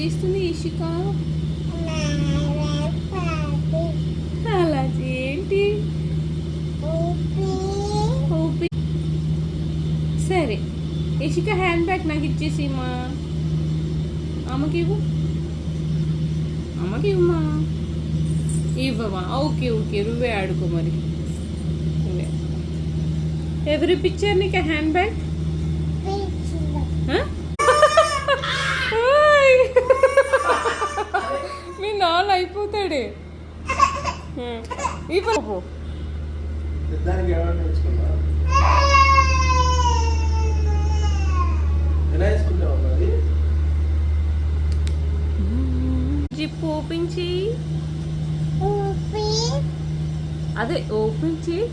చేస్తుంది ఇషిక? అలా ఏంటి ఊపి. సరే ఇషిక హ్యాండ్ బ్యాగ్ నాకు ఇచ్చేసి మా అమ్మకి ఇవ్వు. అమ్మకి ఇవ్వమా. ఇవ్వమా? ఓకే ఓకే, నువ్వే ఆడుకో మరి. ఎవరి పిక్చర్ నీకు హ్యాండ్ బ్యాగ్? మీ నాన్న అయిపోతాడే. ఇవ్వబో. జిప్ ఓపెన్ చేయి. అదే ఓపెన్ చేయి.